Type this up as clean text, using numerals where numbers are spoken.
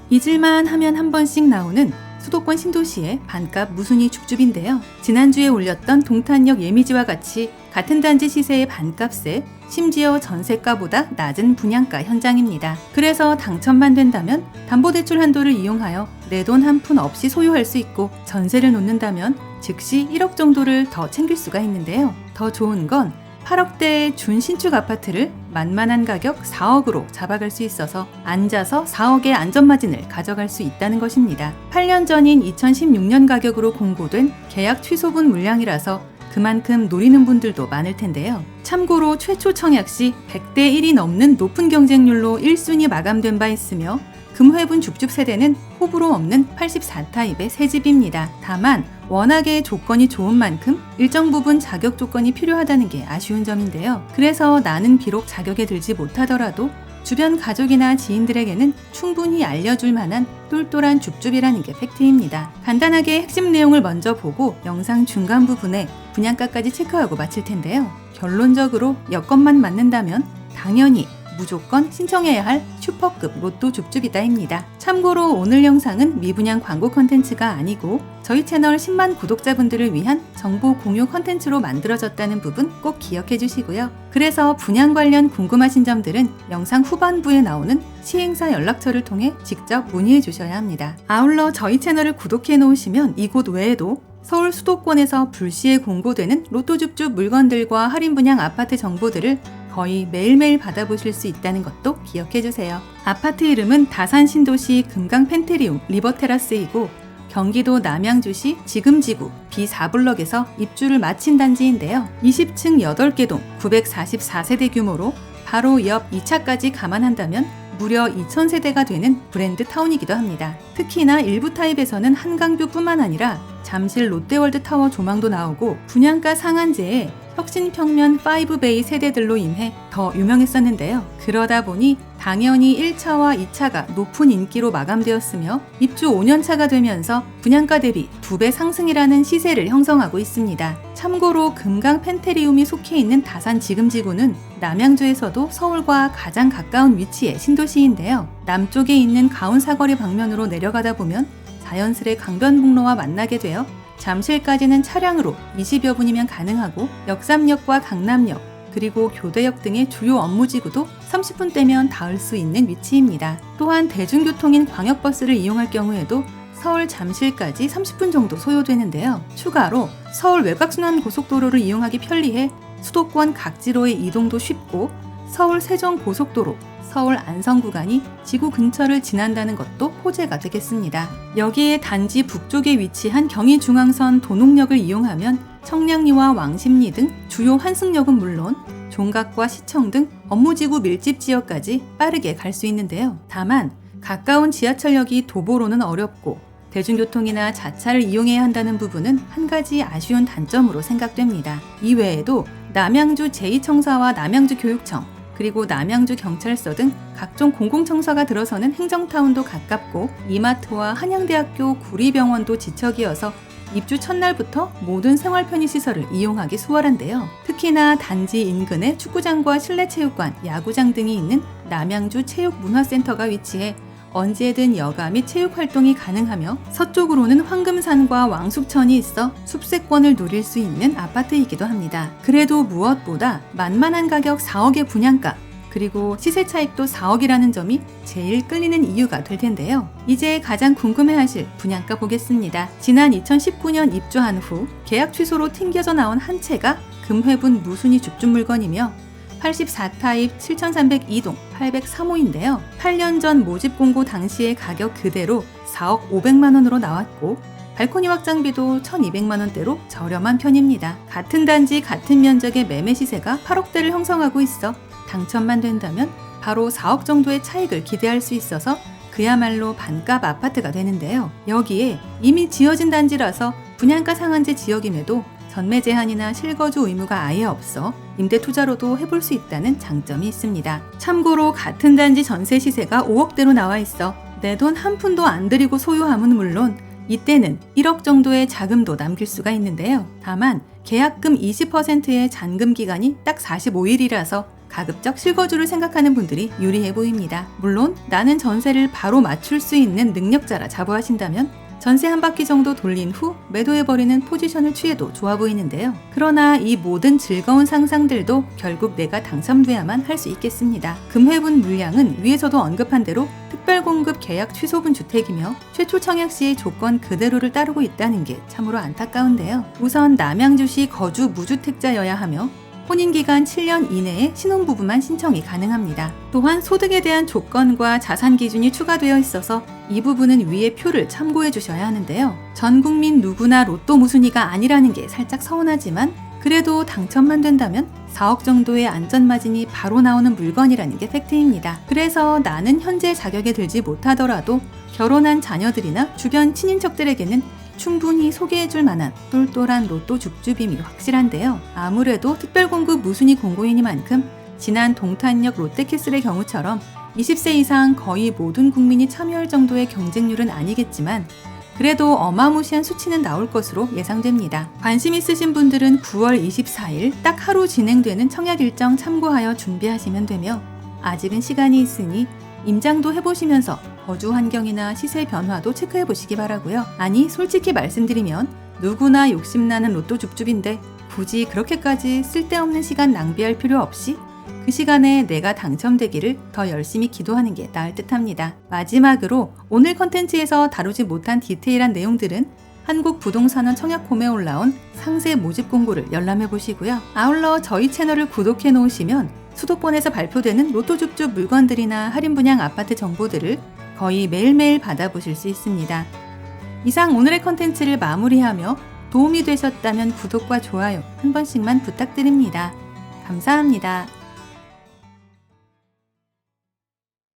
잊을만 하면 한 번씩 나오는 수도권 신도시의 반값 무순위 줍줍인데요. 지난주에 올렸던 동탄역 예미지와 같이 같은 단지 시세의 반값에 심지어 전세가보다 낮은 분양가 현장입니다. 그래서 당첨만 된다면 담보대출 한도를 이용하여 내 돈 한 푼 없이 소유할 수 있고, 전세를 놓는다면 즉시 1억 정도를 더 챙길 수가 있는데요. 더 좋은 건 8억대의 준신축 아파트를 만만한 가격 4억으로 잡아갈 수 있어서 앉아서 4억의 안전마진을 가져갈 수 있다는 것입니다. 8년 전인 2016년 가격으로 공고된 계약 취소분 물량이라서 그만큼 노리는 분들도 많을 텐데요. 참고로 최초 청약 시 100대 1이 넘는 높은 경쟁률로 1순위 마감된 바 있으며, 금회분 줍줍 세대는 호불호 없는 84타입의 새 집입니다. 다만 워낙에 조건이 좋은 만큼 일정 부분 자격 조건이 필요하다는 게 아쉬운 점인데요. 그래서 나는 비록 자격에 들지 못하더라도 주변 가족이나 지인들에게는 충분히 알려줄 만한 똘똘한 줍줍이라는 게 팩트입니다. 간단하게 핵심 내용을 먼저 보고 영상 중간 부분에 분양가까지 체크하고 마칠 텐데요. 결론적으로 여건만 맞는다면 당연히 무조건 신청해야 할 슈퍼급 로또 줍줍이다입니다. 참고로 오늘 영상은 미분양 광고 컨텐츠가 아니고 저희 채널 10만 구독자분들을 위한 정보 공유 컨텐츠로 만들어졌다는 부분 꼭 기억해 주시고요. 그래서 분양 관련 궁금하신 점들은 영상 후반부에 나오는 시행사 연락처를 통해 직접 문의해 주셔야 합니다. 아울러 저희 채널을 구독해 놓으시면 이곳 외에도 서울 수도권에서 불시에 공고되는 로또 줍줍 물건들과 할인 분양 아파트 정보들을 거의 매일매일 받아보실 수 있다는 것도 기억해주세요. 아파트 이름은 다산 신도시 금강 펜테리움 리버테라스이고 경기도 남양주시 지금지구 B4블럭에서 입주를 마친 단지인데요. 20층 8개 동 944세대 규모로 바로 옆 2차까지 감안한다면 무려 2000세대가 되는 브랜드 타운이기도 합니다. 특히나 일부 타입에서는 한강뷰뿐만 아니라 잠실 롯데월드 타워 조망도 나오고 분양가 상한제에 혁신평면 5베이 세대들로 인해 더 유명했었는데요. 그러다 보니 당연히 1차와 2차가 높은 인기로 마감되었으며 입주 5년차가 되면서 분양가 대비 2배 상승이라는 시세를 형성하고 있습니다. 참고로 금강 펜테리움이 속해 있는 다산 지금지구는 남양주에서도 서울과 가장 가까운 위치의 신도시인데요. 남쪽에 있는 가운사거리 방면으로 내려가다 보면 자연스레 강변북로와 만나게 되어 잠실까지는 차량으로 20여 분이면 가능하고 역삼역과 강남역 그리고 교대역 등의 주요 업무지구도 30분대면 닿을 수 있는 위치입니다. 또한 대중교통인 광역버스를 이용할 경우에도 서울 잠실까지 30분 정도 소요되는데요. 추가로 서울 외곽순환고속도로를 이용하기 편리해 수도권 각지로의 이동도 쉽고 서울 세종고속도로, 서울 안성 구간이 지구 근처를 지난다는 것도 호재가 되겠습니다. 여기에 단지 북쪽에 위치한 경의중앙선 도농역을 이용하면 청량리와 왕십리 등 주요 환승역은 물론 종각과 시청 등 업무지구 밀집 지역까지 빠르게 갈 수 있는데요. 다만 가까운 지하철역이 도보로는 어렵고 대중교통이나 자차를 이용해야 한다는 부분은 한 가지 아쉬운 단점으로 생각됩니다. 이외에도 남양주 제2청사와 남양주교육청 그리고 남양주경찰서 등 각종 공공청사가 들어서는 행정타운도 가깝고 이마트와 한양대학교 구리병원도 지척이어서 입주 첫날부터 모든 생활 편의시설을 이용하기 수월한데요. 특히나 단지 인근에 축구장과 실내체육관, 야구장 등이 있는 남양주 체육문화센터가 위치해 언제든 여가 및 체육활동이 가능하며 서쪽으로는 황금산과 왕숙천이 있어 숲세권을 누릴 수 있는 아파트이기도 합니다. 그래도 무엇보다 만만한 가격 4억의 분양가 그리고 시세 차익도 4억이라는 점이 제일 끌리는 이유가 될 텐데요. 이제 가장 궁금해하실 분양가 보겠습니다. 지난 2019년 입주한 후 계약 취소로 튕겨져 나온 한 채가 금회분 무순위 줍줍 물건이며 84타입 7302동 803호인데요. 8년 전 모집 공고 당시의 가격 그대로 4억 500만 원으로 나왔고 발코니 확장비도 1200만 원대로 저렴한 편입니다. 같은 단지 같은 면적의 매매 시세가 8억대를 형성하고 있어 당첨만 된다면 바로 4억 정도의 차익을 기대할 수 있어서 그야말로 반값 아파트가 되는데요. 여기에 이미 지어진 단지라서 분양가 상한제 지역임에도 전매 제한이나 실거주 의무가 아예 없어 임대 투자로도 해볼 수 있다는 장점이 있습니다. 참고로 같은 단지 전세 시세가 5억대로 나와 있어 내 돈 한 푼도 안 들이고 소유함은 물론 이때는 1억 정도의 자금도 남길 수가 있는데요. 다만 계약금 20%의 잔금 기간이 딱 45일이라서 가급적 실거주를 생각하는 분들이 유리해 보입니다. 물론 나는 전세를 바로 맞출 수 있는 능력자라 자부하신다면 전세 한 바퀴 정도 돌린 후 매도해버리는 포지션을 취해도 좋아 보이는데요. 그러나 이 모든 즐거운 상상들도 결국 내가 당첨돼야만 할 수 있겠습니다. 금회분 물량은 위에서도 언급한 대로 특별공급 계약 취소분 주택이며 최초 청약 시의 조건 그대로를 따르고 있다는 게 참으로 안타까운데요. 우선 남양주시 거주 무주택자여야 하며 혼인기간 7년 이내에 신혼부부만 신청이 가능합니다. 또한 소득에 대한 조건과 자산 기준이 추가되어 있어서 이 부분은 위의 표를 참고해 주셔야 하는데요. 전 국민 누구나 로또 무순위가 아니라는 게 살짝 서운하지만 그래도 당첨만 된다면 4억 정도의 안전마진이 바로 나오는 물건이라는 게 팩트입니다. 그래서 나는 현재 자격에 들지 못하더라도 결혼한 자녀들이나 주변 친인척들에게는 충분히 소개해줄 만한 똘똘한 로또 줍줍임이 확실한데요. 아무래도 특별공급 무순위 공고이니만큼 지난 동탄역 롯데캐슬의 경우처럼 20세 이상 거의 모든 국민이 참여할 정도의 경쟁률은 아니겠지만 그래도 어마무시한 수치는 나올 것으로 예상됩니다. 관심 있으신 분들은 9월 24일 딱 하루 진행되는 청약 일정 참고하여 준비하시면 되며 아직은 시간이 있으니 임장도 해보시면서 거주 환경이나 시세 변화도 체크해 보시기 바라고요. 아니 솔직히 말씀드리면 누구나 욕심나는 로또 줍줍인데 굳이 그렇게까지 쓸데없는 시간 낭비할 필요 없이 그 시간에 내가 당첨되기를 더 열심히 기도하는 게 나을 듯합니다. 마지막으로 오늘 컨텐츠에서 다루지 못한 디테일한 내용들은 한국부동산원 청약홈에 올라온 상세 모집 공고를 열람해 보시고요. 아울러 저희 채널을 구독해 놓으시면 수도권에서 발표되는 로또 줍줍 물건들이나 할인 분양 아파트 정보들을 거의 매일매일 받아보실 수 있습니다. 이상 오늘의 컨텐츠를 마무리하며 도움이 되셨다면 구독과 좋아요 한 번씩만 부탁드립니다. 감사합니다.